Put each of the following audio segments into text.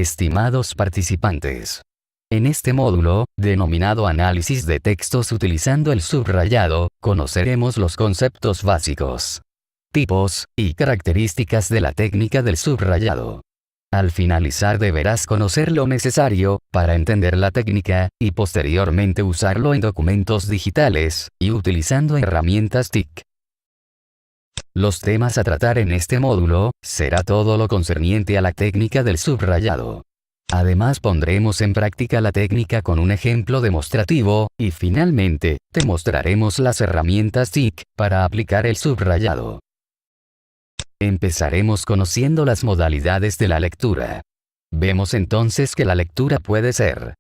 Estimados participantes. En este módulo, denominado Análisis de textos utilizando el subrayado, conoceremos los conceptos básicos, tipos y características de la técnica del subrayado. Al finalizar deberás conocer lo necesario para entender la técnica y posteriormente usarlo en documentos digitales y utilizando herramientas TIC. Los temas a tratar en este módulo será todo lo concerniente a la técnica del subrayado. Además pondremos en práctica la técnica con un ejemplo demostrativo, y finalmente, te mostraremos las herramientas TIC para aplicar el subrayado. Empezaremos conociendo las modalidades de la lectura. Vemos entonces que la lectura puede ser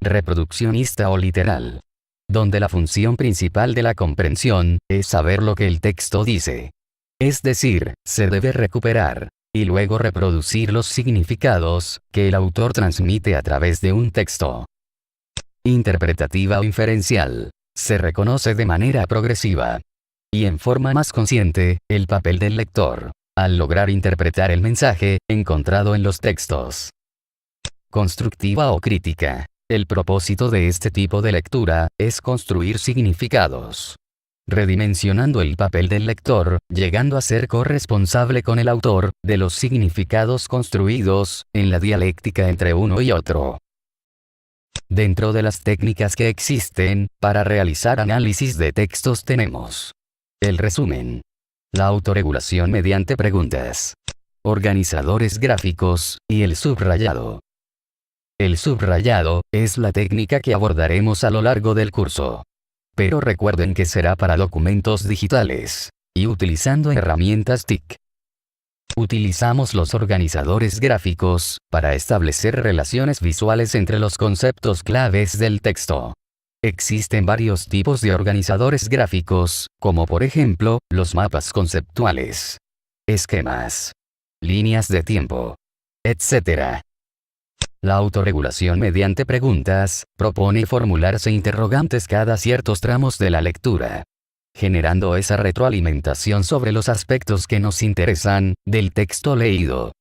reproduccionista o literal, donde la función principal de la comprensión es saber lo que el texto dice. Es decir, se debe recuperar y luego reproducir los significados que el autor transmite a través de un texto. Interpretativa o inferencial. Se reconoce de manera progresiva y en forma más consciente el papel del lector al lograr interpretar el mensaje encontrado en los textos. Constructiva o crítica. El propósito de este tipo de lectura es construir significados, redimensionando el papel del lector, llegando a ser corresponsable con el autor de los significados construidos en la dialéctica entre uno y otro. Dentro de las técnicas que existen para realizar análisis de textos tenemos el resumen, la autorregulación mediante preguntas, organizadores gráficos y el subrayado. El subrayado es la técnica que abordaremos a lo largo del curso. Pero recuerden que será para documentos digitales y utilizando herramientas TIC. Utilizamos los organizadores gráficos para establecer relaciones visuales entre los conceptos claves del texto. Existen varios tipos de organizadores gráficos, como por ejemplo, los mapas conceptuales, esquemas, líneas de tiempo, etc. La autorregulación mediante preguntas propone formularse interrogantes cada ciertos tramos de la lectura, generando esa retroalimentación sobre los aspectos que nos interesan del texto leído.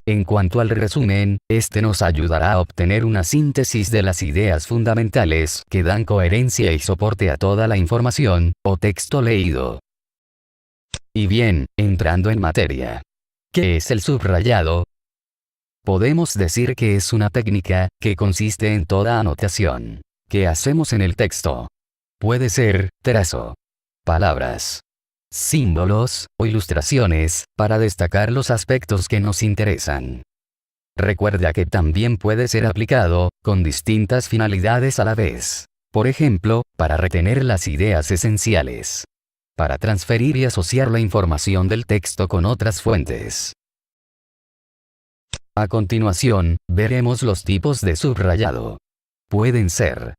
En cuanto al resumen, este nos ayudará a obtener una síntesis de las ideas fundamentales que dan coherencia y soporte a toda la información o texto leído. Y bien, entrando en materia. ¿Qué es el subrayado? Podemos decir que es una técnica que consiste en toda anotación que hacemos en el texto. Puede ser trazo, palabras, símbolos o ilustraciones para destacar los aspectos que nos interesan. Recuerda que también puede ser aplicado con distintas finalidades a la vez. Por ejemplo, para retener las ideas esenciales, para transferir y asociar la información del texto con otras fuentes. A continuación, veremos los tipos de subrayado. Pueden ser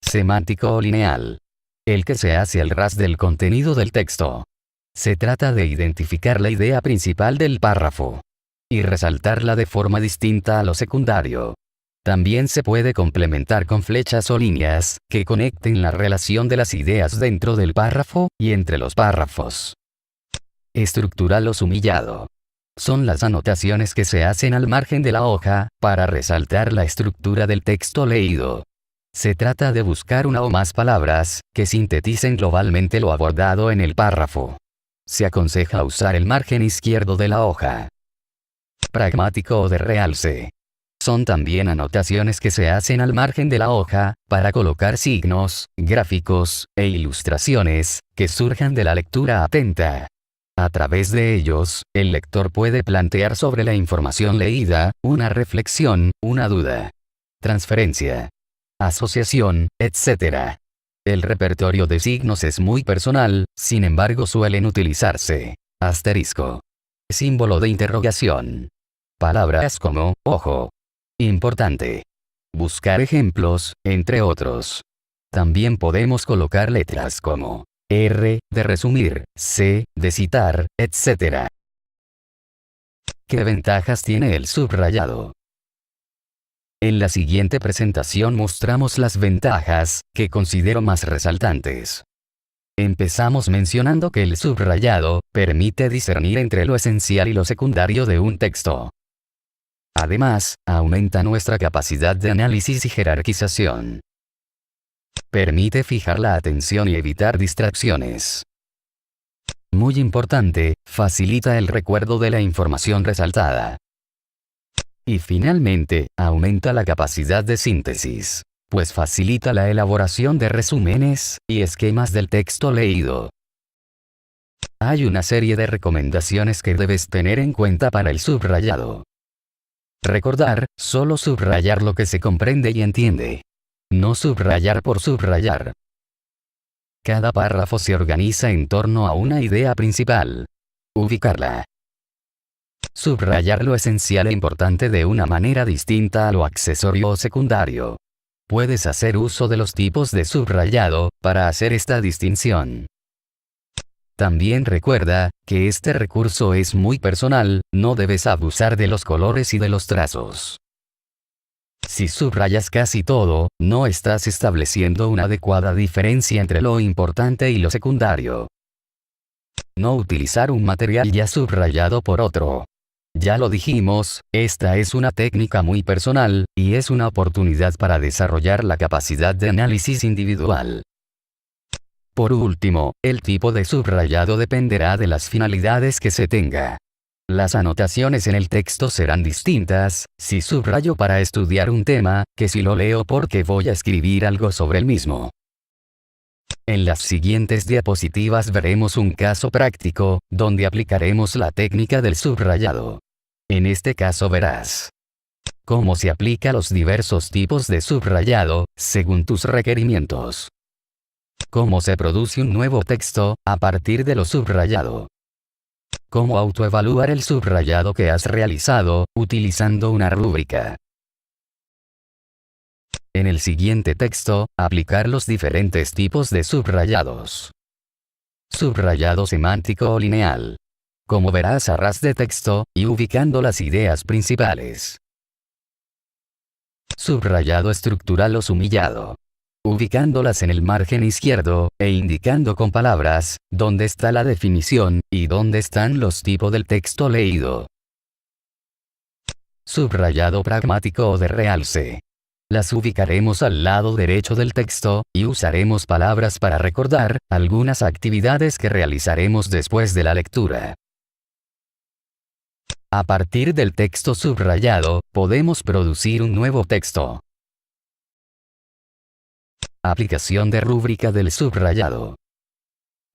semántico o lineal, el que se hace al ras del contenido del texto. Se trata de identificar la idea principal del párrafo y resaltarla de forma distinta a lo secundario. También se puede complementar con flechas o líneas que conecten la relación de las ideas dentro del párrafo y entre los párrafos. Estructural o sumillado. Son las anotaciones que se hacen al margen de la hoja para resaltar la estructura del texto leído. Se trata de buscar una o más palabras que sinteticen globalmente lo abordado en el párrafo. Se aconseja usar el margen izquierdo de la hoja. Pragmático o de realce. Son también anotaciones que se hacen al margen de la hoja para colocar signos, gráficos e ilustraciones que surjan de la lectura atenta. A través de ellos, el lector puede plantear sobre la información leída una reflexión, una duda, transferencia, asociación, etc. El repertorio de signos es muy personal, sin embargo suelen utilizarse asterisco, símbolo de interrogación, palabras como ojo, importante, buscar ejemplos, entre otros. También podemos colocar letras como R, de resumir, C, de citar, etc. ¿Qué ventajas tiene el subrayado? En la siguiente presentación mostramos las ventajas que considero más resaltantes. Empezamos mencionando que el subrayado permite discernir entre lo esencial y lo secundario de un texto. Además, aumenta nuestra capacidad de análisis y jerarquización. Permite fijar la atención y evitar distracciones. Muy importante, facilita el recuerdo de la información resaltada. Y finalmente, aumenta la capacidad de síntesis, pues facilita la elaboración de resúmenes y esquemas del texto leído. Hay una serie de recomendaciones que debes tener en cuenta para el subrayado. Recordar, solo subrayar lo que se comprende y entiende. No subrayar por subrayar. Cada párrafo se organiza en torno a una idea principal. Ubicarla. Subrayar lo esencial e importante de una manera distinta a lo accesorio o secundario. Puedes hacer uso de los tipos de subrayado para hacer esta distinción. También recuerda que este recurso es muy personal, no debes abusar de los colores y de los trazos. Si subrayas casi todo, no estás estableciendo una adecuada diferencia entre lo importante y lo secundario. No utilizar un material ya subrayado por otro. Ya lo dijimos, esta es una técnica muy personal, y es una oportunidad para desarrollar la capacidad de análisis individual. Por último, el tipo de subrayado dependerá de las finalidades que se tenga. Las anotaciones en el texto serán distintas, si subrayo para estudiar un tema, que si lo leo porque voy a escribir algo sobre el mismo. En las siguientes diapositivas veremos un caso práctico, donde aplicaremos la técnica del subrayado. En este caso verás cómo se aplica los diversos tipos de subrayado, según tus requerimientos. Cómo se produce un nuevo texto, a partir de lo subrayado. Cómo autoevaluar el subrayado que has realizado, utilizando una rúbrica. En el siguiente texto, aplicar los diferentes tipos de subrayados. Subrayado semántico o lineal. Como verás a ras de texto, y ubicando las ideas principales. Subrayado estructural o sumillado. Ubicándolas en el margen izquierdo, e indicando con palabras, dónde está la definición, y dónde están los tipos del texto leído. Subrayado pragmático o de realce. Las ubicaremos al lado derecho del texto, y usaremos palabras para recordar algunas actividades que realizaremos después de la lectura. A partir del texto subrayado, podemos producir un nuevo texto. Aplicación de rúbrica del subrayado.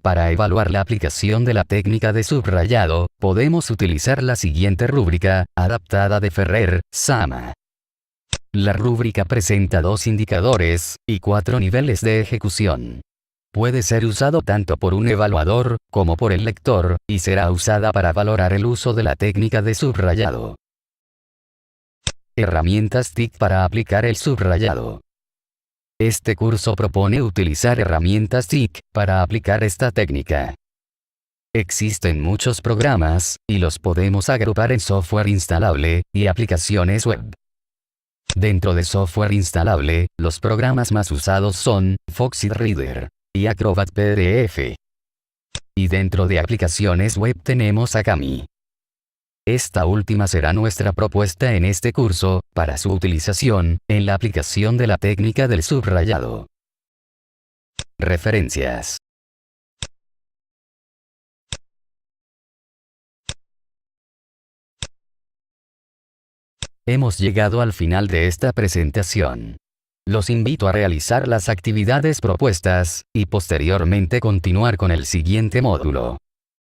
Para evaluar la aplicación de la técnica de subrayado, podemos utilizar la siguiente rúbrica, adaptada de Ferrer, Sama. La rúbrica presenta 2 indicadores, y 4 niveles de ejecución. Puede ser usado tanto por un evaluador, como por el lector, y será usada para valorar el uso de la técnica de subrayado. Herramientas TIC para aplicar el subrayado. Este curso propone utilizar herramientas TIC para aplicar esta técnica. Existen muchos programas, y los podemos agrupar en software instalable y aplicaciones web. Dentro de software instalable, los programas más usados son Foxit Reader y Acrobat PDF. Y dentro de aplicaciones web tenemos Akami. Esta última será nuestra propuesta en este curso, para su utilización, en la aplicación de la técnica del subrayado. Referencias. Hemos llegado al final de esta presentación. Los invito a realizar las actividades propuestas, y posteriormente continuar con el siguiente módulo.